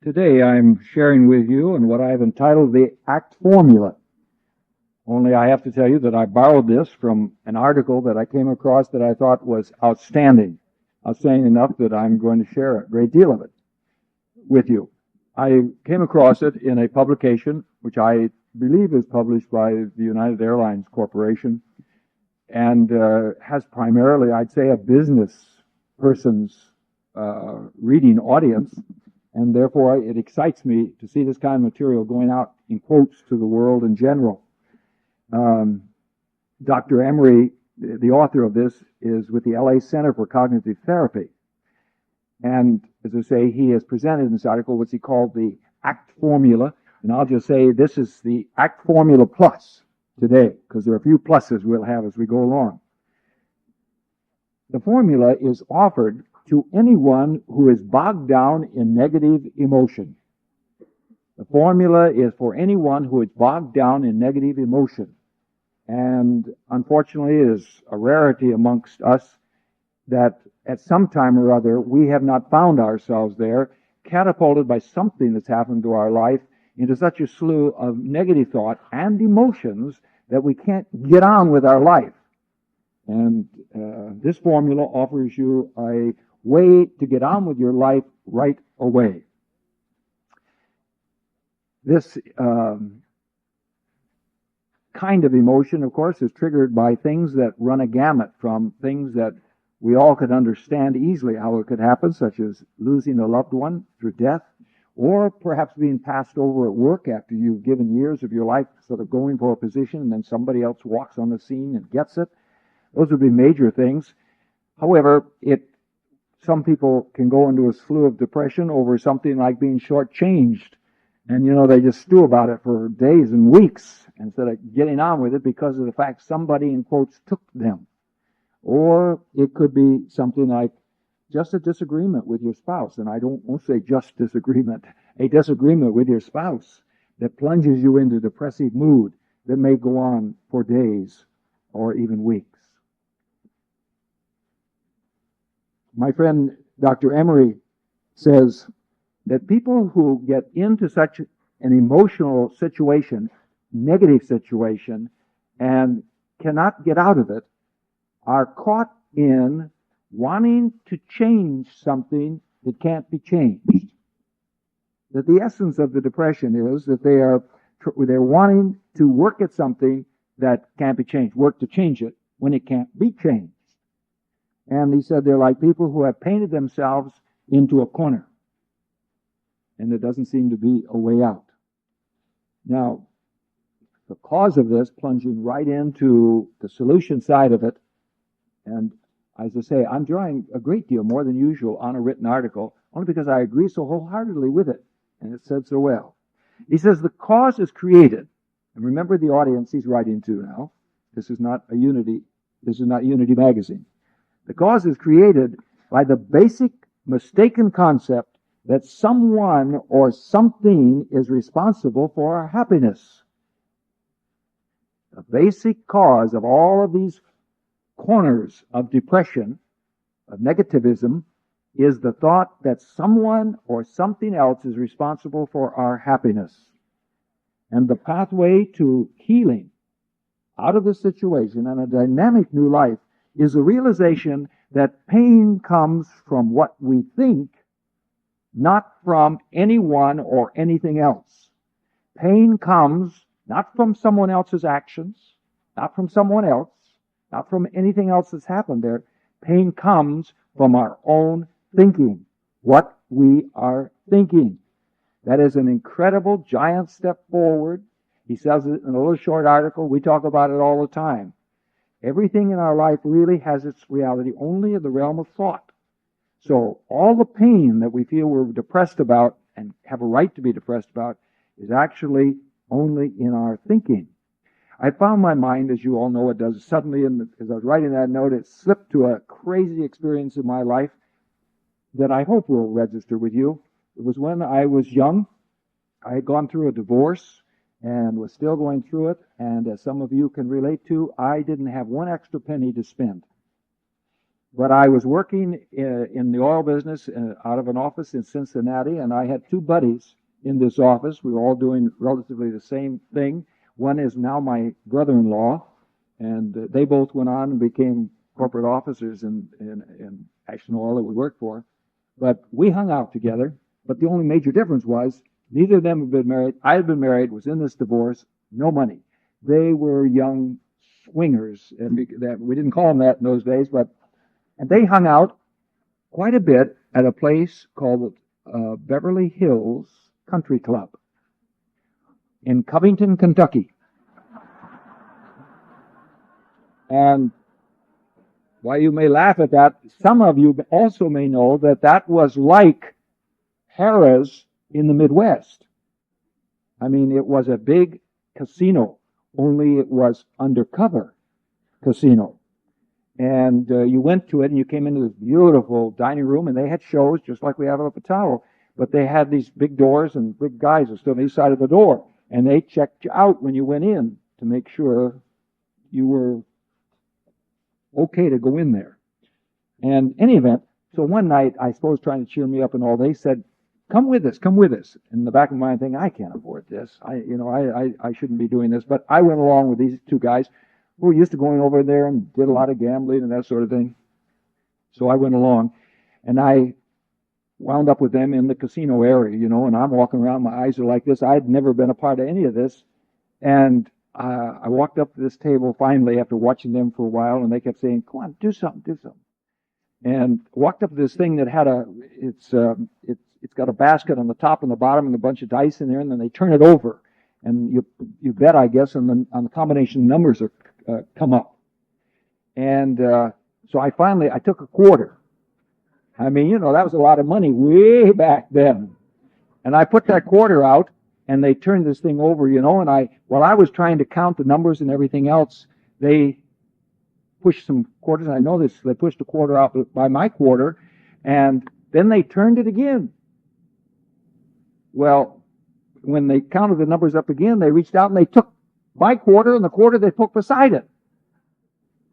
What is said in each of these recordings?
Today I'm sharing with you in what I've entitled the ACT formula. Only I have to tell you that I borrowed this from an article that I came across that I thought was outstanding. Outstanding enough that I'm going to share a great deal of it with you. I came across it in a publication which I believe is published by the United Airlines Corporation and has primarily, I'd say, a business person's reading audience. And therefore, it excites me to see this kind of material going out in quotes to the world in general. Dr. Emery, the author of this, is with the LA Center for Cognitive Therapy. And as I say, he has presented in this article what he called the ACT formula. And I'll just say this is the ACT formula plus today, because there are a few pluses we'll have as we go along. The formula is offered to anyone who is bogged down in negative emotion. The formula is for anyone who is bogged down in negative emotion. And unfortunately, it is a rarity amongst us that at some time or other we have not found ourselves there, catapulted by something that's happened to our life into such a slew of negative thought and emotions that we can't get on with our life. And this formula offers you a way to get on with your life right away. This kind of emotion, of course, is triggered by things that run a gamut from things that we all could understand easily how it could happen, such as losing a loved one through death, or perhaps being passed over at work after you've given years of your life sort of going for a position and then somebody else walks on the scene and gets it. Those would be major things. However, some people can go into a slew of depression over something like being shortchanged. And, they just stew about it for days and weeks instead of getting on with it because of the fact somebody, in quotes, took them. Or it could be something like just a disagreement with your spouse. And I won't say just disagreement, a disagreement with your spouse that plunges you into depressive mood that may go on for days or even weeks. My friend Dr. Emery says that people who get into such an emotional situation, negative situation, and cannot get out of it, are caught in wanting to change something that can't be changed. That the essence of the depression is that they're wanting to work at something that can't be changed, work to change it when it can't be changed. And he said they're like people who have painted themselves into a corner. And there doesn't seem to be a way out. Now, the cause of this, plunging right into the solution side of it, and as I say, I'm drawing a great deal more than usual on a written article, only because I agree so wholeheartedly with it, and it said so well. He says the cause is created, and remember the audience he's writing to now. This is not Unity magazine. The cause is created by the basic mistaken concept that someone or something is responsible for our happiness. The basic cause of all of these corners of depression, of negativism, is the thought that someone or something else is responsible for our happiness. And the pathway to healing out of this situation and a dynamic new life is the realization that pain comes from what we think, not from anyone or anything else. Pain comes not from someone else's actions, not from someone else, not from anything else that's happened there. Pain comes from our own thinking, what we are thinking. That is an incredible giant step forward. He says it in a little short article. We talk about it all the time. Everything in our life really has its reality only in the realm of thought. So all the pain that we feel we're depressed about and have a right to be depressed about is actually only in our thinking. I found my mind, as you all know it does, suddenly, as I was writing that note, it slipped to a crazy experience in my life that I hope will register with you. It was when I was young. I had gone through a divorce and was still going through it, and as some of you can relate to, I didn't have one extra penny to spend. But I was working in the oil business out of an office in Cincinnati, and I had two buddies in this office. We were all doing relatively the same thing. One is now my brother-in-law, and they both went on and became corporate officers in National Oil that we worked for. But we hung out together. But the only major difference was neither of them had been married. I had been married, was in this divorce, no money. They were young swingers, and we didn't call them that in those days, and they hung out quite a bit at a place called Beverly Hills Country Club in Covington, Kentucky. And while you may laugh at that, some of you also may know that that was like Harrah's in the Midwest. I mean, it was a big casino, only it was undercover casino. And you went to it, and you came into this beautiful dining room, and they had shows just like we have up at Tower. But they had these big doors, and big guys that stood on each side of the door. And they checked you out when you went in to make sure you were okay to go in there. And in any event, so one night, I suppose trying to cheer me up and all, they said, come with us, come with us. In the back of my mind thinking, I can't afford this. I shouldn't be doing this. But I went along with these two guys who were used to going over there and did a lot of gambling and that sort of thing. So I went along, and I wound up with them in the casino area, and I'm walking around, my eyes are like this. I had never been a part of any of this. And I walked up to this table finally after watching them for a while, and they kept saying, come on, do something, do something. And walked up to this thing that had it's got a basket on the top and the bottom and a bunch of dice in there, and then they turn it over. And you bet, I guess, on the combination of numbers that come up. And so I took a quarter. I mean, that was a lot of money way back then. And I put that quarter out, and they turned this thing over, and while I was trying to count the numbers and everything else, they pushed some quarters, and I know this, they pushed a quarter out by my quarter, and then they turned it again. Well, when they counted the numbers up again, they reached out and they took my quarter and the quarter they took beside it.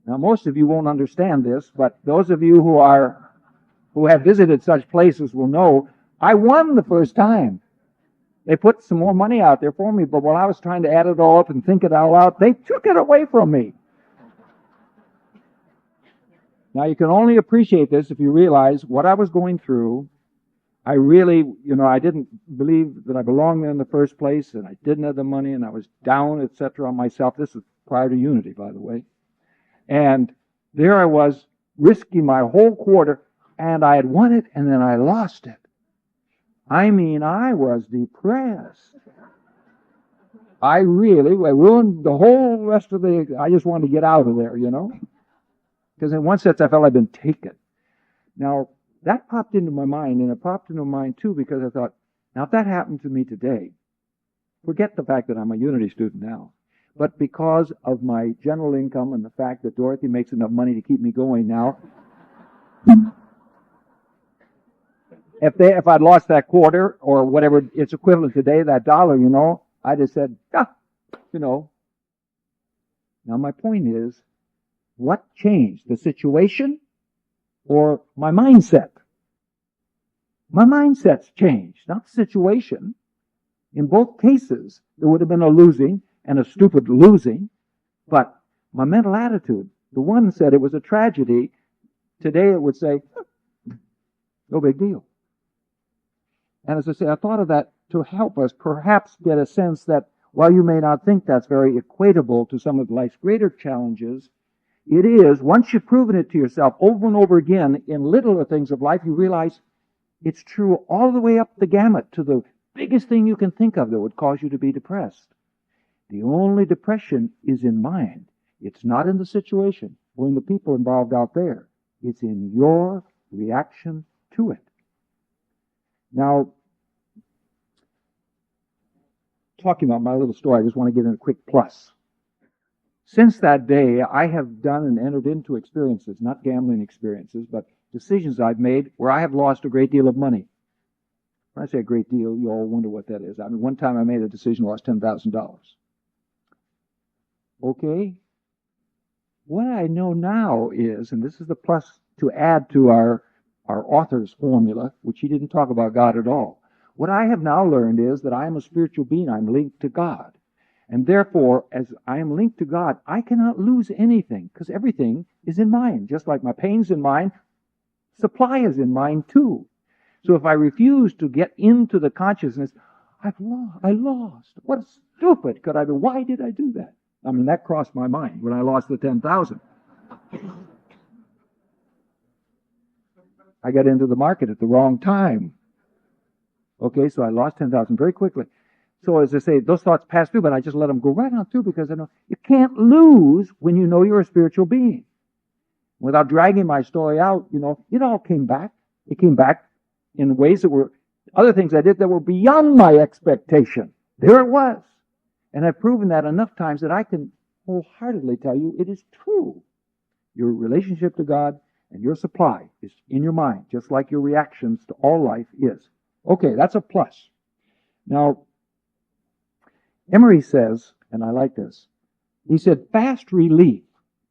Now, most of you won't understand this, but those of you who have visited such places will know I won the first time. They put some more money out there for me, but while I was trying to add it all up and think it all out, they took it away from me. Now, you can only appreciate this if you realize what I was going through. I really, I didn't believe that I belonged there in the first place, and I didn't have the money, and I was down, etc. on myself. This was prior to Unity, by the way. And there I was, risking my whole quarter, and I had won it, and then I lost it. I mean, I was depressed. I ruined the whole rest of I just wanted to get out of there, Because in one sense, I felt I'd been taken. Now, that popped into my mind, and it popped into my mind, too, because I thought, now, if that happened to me today, forget the fact that I'm a Unity student now, but because of my general income and the fact that Dorothy makes enough money to keep me going now, if I'd lost that quarter, or whatever it's equivalent today, that dollar, I'd have said, Now, my point is, what changed? The situation or my mindset? My mindset's changed, not the situation. In both cases, there would have been a losing and a stupid losing, but my mental attitude, the one said it was a tragedy. Today it would say, no big deal. And as I say, I thought of that to help us perhaps get a sense that while you may not think that's very equatable to some of life's greater challenges, it is, once you've proven it to yourself over and over again in littler things of life, you realize it's true all the way up the gamut to the biggest thing you can think of that would cause you to be depressed. The only depression is in mind. It's not in the situation or in the people involved out there. It's in your reaction to it. Now, talking about my little story, I just want to give it a quick plus. Since that day, I have done and entered into experiences, not gambling experiences, but decisions I've made where I have lost a great deal of money. When I say a great deal, you all wonder what that is. I mean, one time I made a decision, lost $10,000. Okay? What I know now is, and this is the plus to add to our author's formula, which he didn't talk about God at all. What I have now learned is that I am a spiritual being. I'm linked to God. And therefore, as I am linked to God, I cannot lose anything, because everything is in mind. Just like my pain's in mind, supply is in mind too. So if I refuse to get into the consciousness, I lost. What stupid could I do? Why did I do that? I mean, that crossed my mind when I lost the 10,000. I got into the market at the wrong time. Okay, so I lost 10,000 very quickly. So as I say, those thoughts pass through, but I just let them go right on through, because I know you can't lose when you know you're a spiritual being. Without dragging my story out, it all came back. It came back in ways that were other things I did that were beyond my expectation. There it was. And I've proven that enough times that I can wholeheartedly tell you it is true. Your relationship to God and your supply is in your mind, just like your reactions to all life is. Okay, that's a plus. Now, Emery says, and I like this, he said fast relief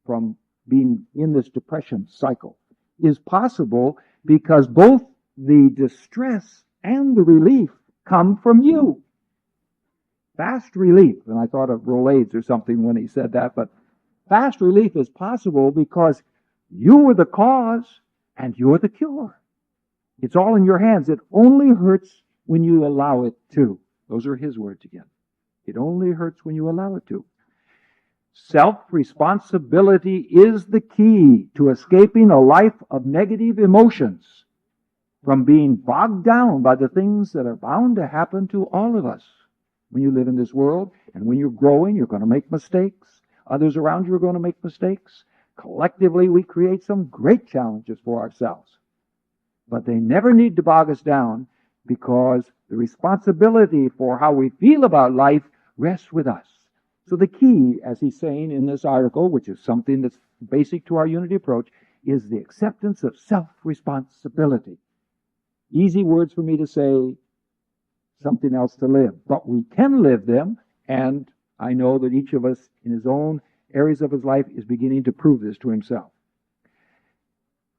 from being in this depression cycle is possible because both the distress and the relief come from you. Fast relief, and I thought of Rolaids or something when he said that, but fast relief is possible because you were the cause and you're the cure. It's all in your hands. It only hurts when you allow it to. Those are his words again. It only hurts when you allow it to. Self-responsibility is the key to escaping a life of negative emotions, from being bogged down by the things that are bound to happen to all of us. When you live in this world, and when you're growing, you're going to make mistakes. Others around you are going to make mistakes. Collectively, we create some great challenges for ourselves. But they never need to bog us down, because the responsibility for how we feel about life rests with us. So the key, as he's saying in this article, which is something that's basic to our unity approach, is the acceptance of self-responsibility. Easy words for me to say, something else to live. But we can live them, and I know that each of us in his own areas of his life is beginning to prove this to himself.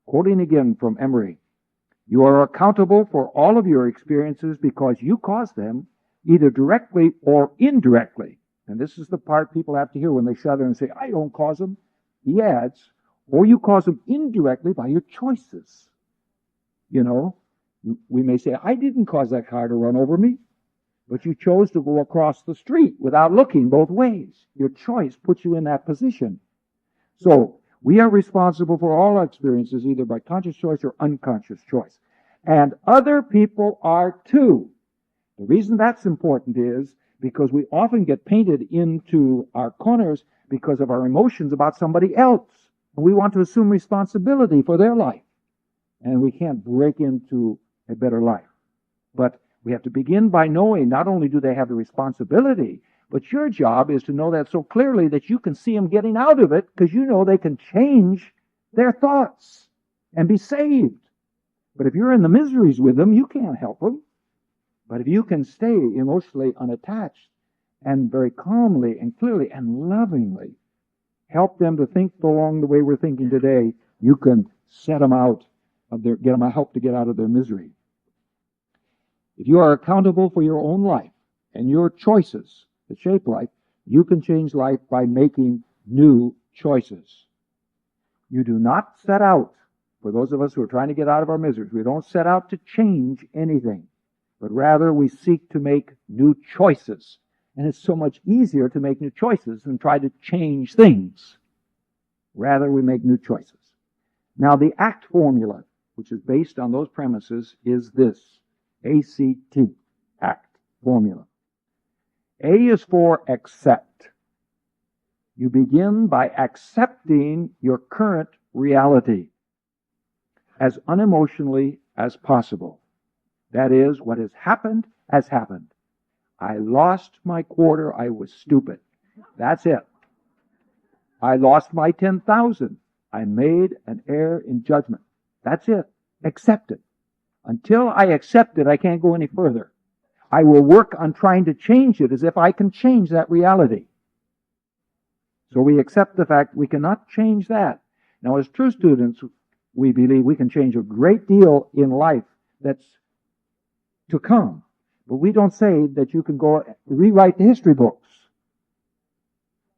Quoting again from Emery, you are accountable for all of your experiences because you caused them, either directly or indirectly. And this is the part people have to hear when they shudder and say, I don't cause them. He adds, or you cause them indirectly by your choices. We may say, I didn't cause that car to run over me, but you chose to go across the street without looking both ways. Your choice puts you in that position. So, we are responsible for all our experiences, either by conscious choice or unconscious choice. And other people are too. The reason that's important is because we often get painted into our corners because of our emotions about somebody else. And we want to assume responsibility for their life. And we can't break into a better life. But we have to begin by knowing not only do they have the responsibility, but your job is to know that so clearly that you can see them getting out of it, because you know they can change their thoughts and be saved. But if you're in the miseries with them, you can't help them. But if you can stay emotionally unattached and very calmly and clearly and lovingly help them to think along the way we're thinking today, you can set them out of get them help to get out of their misery. If you are accountable for your own life and your choices that shape life, you can change life by making new choices. You do not set out, for those of us who are trying to get out of our miseries, we don't set out to change anything, but rather we seek to make new choices. And it's so much easier to make new choices than try to change things. Rather, we make new choices. Now, the ACT formula, which is based on those premises, is this. ACT, ACT formula. A is for accept. You begin by accepting your current reality as unemotionally as possible. That is, what has happened has happened. I lost my quarter, I was stupid. That's it. I lost my 10,000. I made an error in judgment. That's it. Accept it. Until I accept it, I can't go any further. I will work on trying to change it as if I can change that reality. So we accept the fact we cannot change that. Now, as true students, we believe we can change a great deal in life that's to come. But we don't say that you can go rewrite the history books.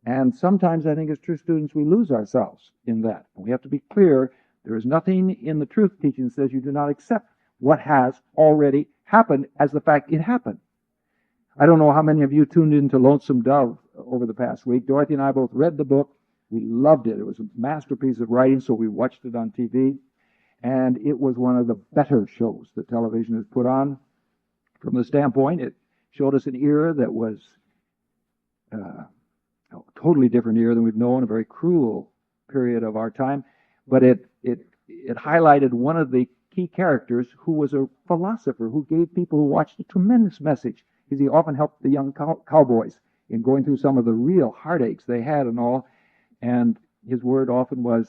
And sometimes I think as true students we lose ourselves in that. We have to be clear, there is nothing in the truth teaching that says you do not accept what has already happened as the fact it happened. I don't know how many of you tuned into Lonesome Dove over the past week. Dorothy and I both read the book. We loved it. It was a masterpiece of writing, so we watched it on TV. And it was one of the better shows that television has put on. From the standpoint, it showed us an era that was a totally different era than we've known, a very cruel period of our time. But it highlighted one of the key characters who was a philosopher who gave people who watched a tremendous message, because he often helped the young cowboys in going through some of the real heartaches they had and all. And his word often was,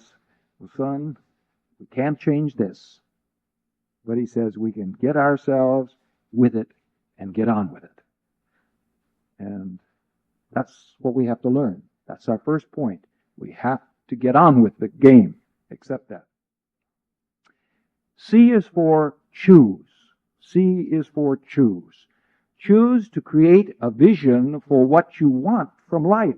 well, son, we can't change this. But he says we can get ourselves with it and get on with it. And that's what we have to learn. That's our first point. We have to get on with the game. Accept that. C is for choose. C is for choose. Choose to create a vision for what you want from life.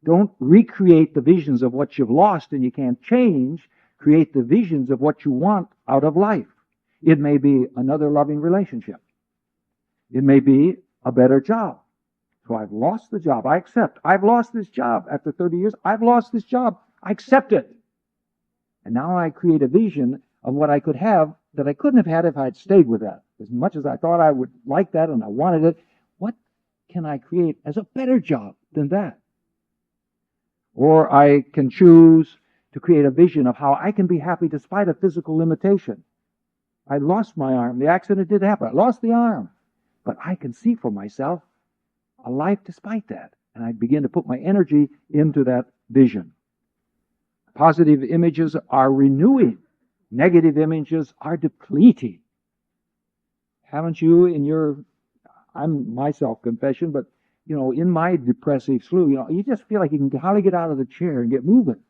Don't recreate the visions of what you've lost and you can't change. Create the visions of what you want out of life. It may be another loving relationship. It may be a better job. So I've lost the job. I accept. I've lost this job after 30 years. I've lost this job. I accept it. And now I create a vision of what I could have that I couldn't have had if I'd stayed with that. As much as I thought I would like that and I wanted it, what can I create as a better job than that? Or I can choose to create a vision of how I can be happy despite a physical limitation. I lost my arm. The accident did happen. I lost the arm. But I can see for myself a life despite that. And I begin to put my energy into that vision. Positive images are renewing. Negative images are depleting. Haven't you in your, I'm my self-confession, but, in my depressive slew, you just feel like you can hardly get out of the chair and get moving.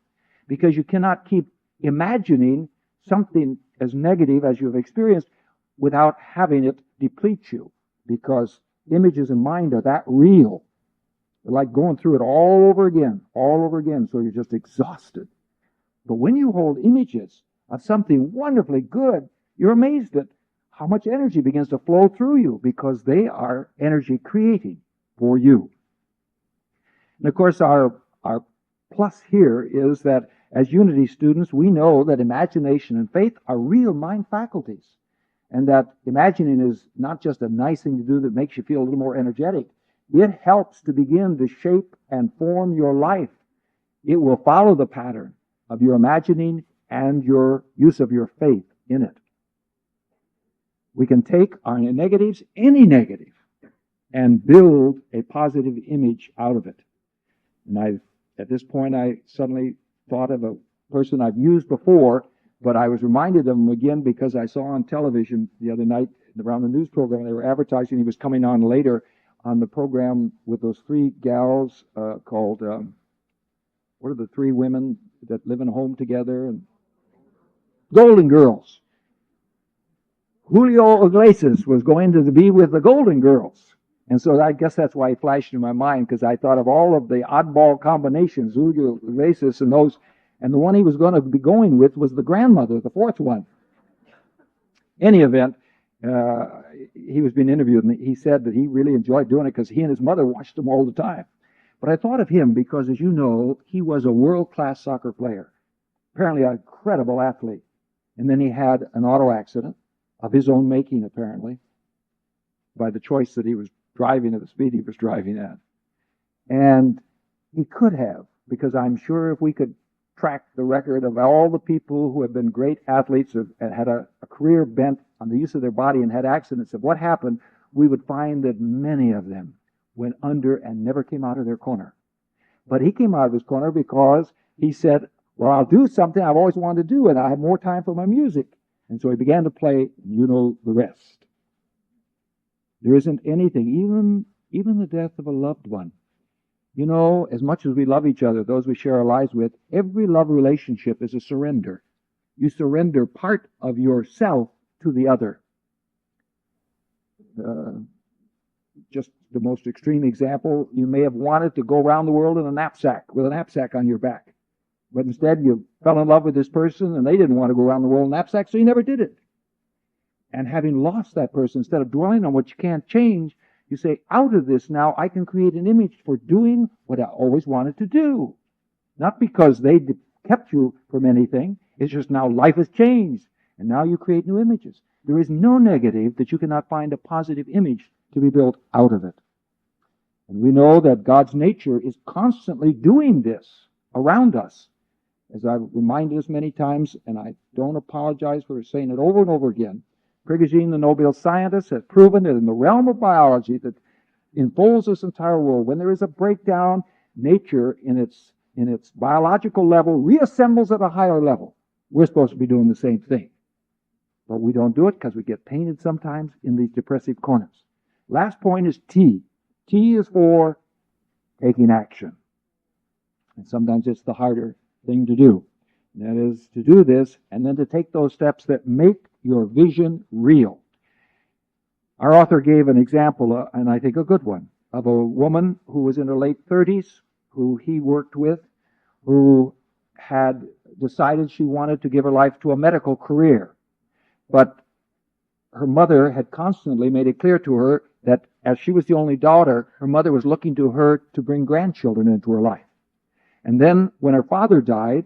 Because you cannot keep imagining something as negative as you've experienced without having it deplete you. Because images in mind are that real. They're like going through it all over again, so you're just exhausted. But when you hold images of something wonderfully good, you're amazed at how much energy begins to flow through you because they are energy creating for you. And of course, our plus here is that as Unity students, we know that imagination and faith are real mind faculties. And that imagining is not just a nice thing to do that makes you feel a little more energetic. It helps to begin to shape and form your life. It will follow the pattern of your imagining and your use of your faith in it. We can take our negatives, any negative, and build a positive image out of it. And at this point, I suddenly thought of a person I've used before, but I was reminded of him again because I saw on television the other night around the news program, they were advertising he was coming on later on the program with those three gals called, what are the three women that live in a home together? And Golden Girls. Julio Iglesias was going to be with the Golden Girls. And so I guess that's why it flashed in my mind, because I thought of all of the oddball combinations, Julio Iglesias and those, and the one he was going to be going with was the grandmother, the fourth one. Any event, he was being interviewed, and he said that he really enjoyed doing it because he and his mother watched him all the time. But I thought of him because, as you know, he was a world-class soccer player, apparently an incredible athlete. And then he had an auto accident of his own making, apparently, by the choice that he was driving at the speed he was driving at. And he could have, because I'm sure if we could track the record of all the people who have been great athletes and had a career bent on the use of their body and had accidents of what happened, we would find that many of them went under and never came out of their corner. But he came out of his corner because he said, well, I'll do something I've always wanted to do, and I have more time for my music. And so he began to play, and you know the rest. There isn't anything, even the death of a loved one. You know, as much as we love each other, those we share our lives with, every love relationship is a surrender. You surrender part of yourself to the other. Just the most extreme example, you may have wanted to go around the world in a knapsack, with a knapsack on your back. But instead you fell in love with this person and they didn't want to go around the world in a knapsack, so you never did it. And having lost that person, instead of dwelling on what you can't change, you say, out of this now I can create an image for doing what I always wanted to do. Not because they kept you from anything, it's just now life has changed. And now you create new images. There is no negative that you cannot find a positive image to be built out of it. And we know that God's nature is constantly doing this around us. As I've reminded us many times, and I don't apologize for saying it over and over again, Prigogine, the Nobel scientist, has proven that in the realm of biology that enfolds this entire world, when there is a breakdown, nature in its biological level reassembles at a higher level. We're supposed to be doing the same thing. But we don't do it because we get painted sometimes in these depressive corners. Last point is T. T is for taking action. And sometimes it's the harder thing to do. And that is to do this and then to take those steps that make your vision real. Our author gave an example, and I think a good one, of a woman who was in her late 30s, who he worked with, who had decided she wanted to give her life to a medical career. But her mother had constantly made it clear to her that as she was the only daughter, her mother was looking to her to bring grandchildren into her life. And then when her father died,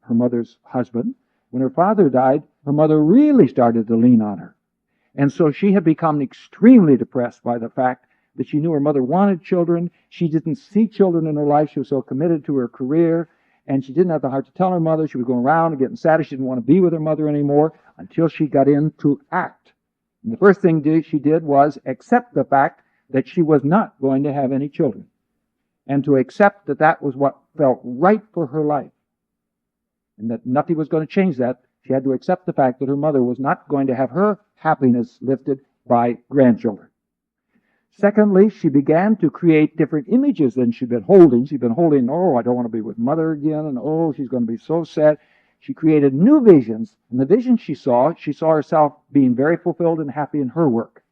her mother's husband, when her father died, her mother really started to lean on her. And so she had become extremely depressed by the fact that she knew her mother wanted children. She didn't see children in her life. She was so committed to her career. And she didn't have the heart to tell her mother. She was going around and getting sad. She didn't want to be with her mother anymore until she got into act. And the first thing she did was accept the fact that she was not going to have any children. And to accept that that was what felt right for her life. And that nothing was going to change that. She had to accept the fact that her mother was not going to have her happiness lifted by grandchildren. Secondly, she began to create different images than she'd been holding. She'd been holding, oh, I don't want to be with mother again, and oh, she's going to be so sad. She created new visions, and the vision she saw herself being very fulfilled and happy in her work.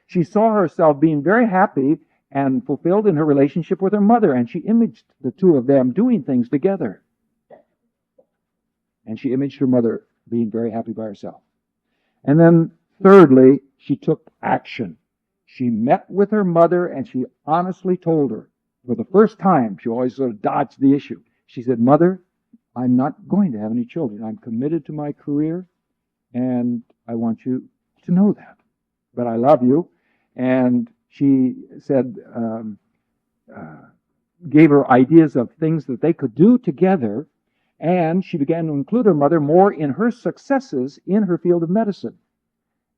She saw herself being very happy and fulfilled in her relationship with her mother, and she imaged the two of them doing things together. And she imaged her mother being very happy by herself. And then, thirdly, she took action. She met with her mother and she honestly told her, for the first time, she always sort of dodged the issue. She said, Mother, I'm not going to have any children. I'm committed to my career and I want you to know that. But I love you. And she said, gave her ideas of things that they could do together. And she began to include her mother more in her successes in her field of medicine.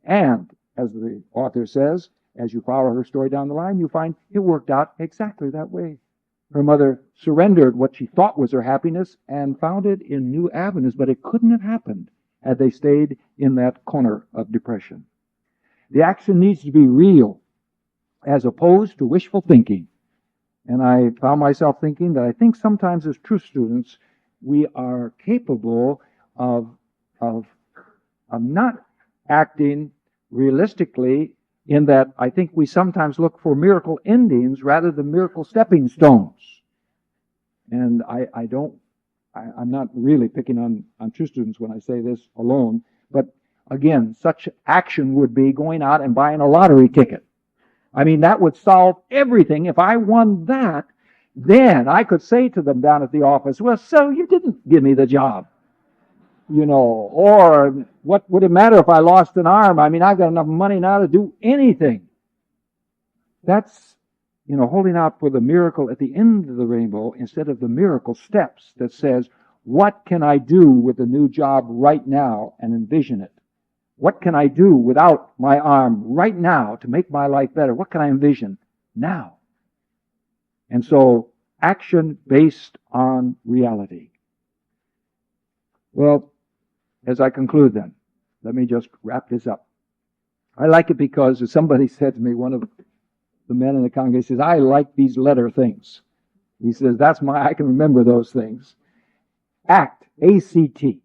And, as the author says, as you follow her story down the line, you find it worked out exactly that way. Her mother surrendered what she thought was her happiness and found it in new avenues, but it couldn't have happened had they stayed in that corner of depression. The action needs to be real, as opposed to wishful thinking. And I found myself thinking that I think sometimes as true students, we are capable of not acting realistically, in that I think we sometimes look for miracle endings rather than miracle stepping stones. And I'm not really picking on true students when I say this alone, but again, such action would be going out and buying a lottery ticket. I mean, that would solve everything. If I won that, then I could say to them down at the office, well, so you didn't give me the job. Or what would it matter if I lost an arm? I mean, I've got enough money now to do anything. That's, holding out for the miracle at the end of the rainbow instead of the miracle steps that says, what can I do with the new job right now and envision it? What can I do without my arm right now to make my life better? What can I envision now? And so, action based on reality. Well, as I conclude then, let me just wrap this up. I like it because, as somebody said to me, one of the men in the congregation says, I like these letter things. He says, I can remember those things. ACT, A-C-T.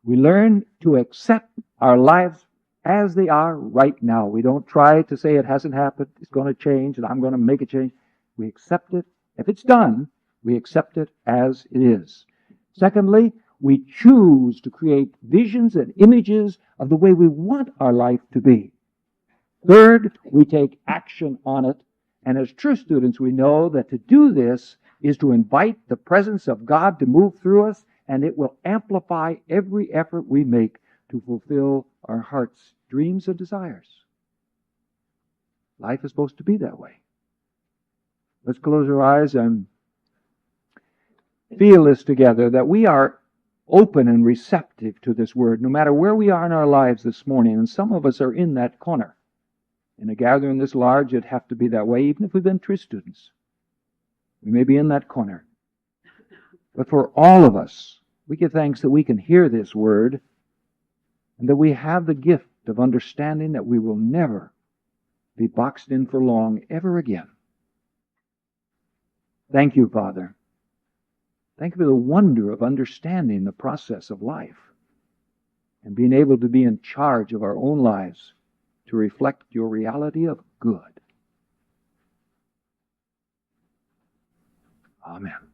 We learn to accept our lives as they are right now. We don't try to say it hasn't happened, it's going to change, and I'm going to make it change. We accept it. If it's done, we accept it as it is. Secondly, we choose to create visions and images of the way we want our life to be. Third, we take action on it. And as true students, we know that to do this is to invite the presence of God to move through us, and it will amplify every effort we make to fulfill our heart's dreams and desires. Life is supposed to be that way. Let's close our eyes and feel this together, that we are open and receptive to this word, no matter where we are in our lives this morning. And some of us are in that corner. In a gathering this large, it'd have to be that way, even if we've been true students. We may be in that corner. But for all of us, we give thanks that we can hear this word, and that we have the gift of understanding that we will never be boxed in for long ever again. Thank you, Father. Thank you for the wonder of understanding the process of life and being able to be in charge of our own lives to reflect your reality of good. Amen.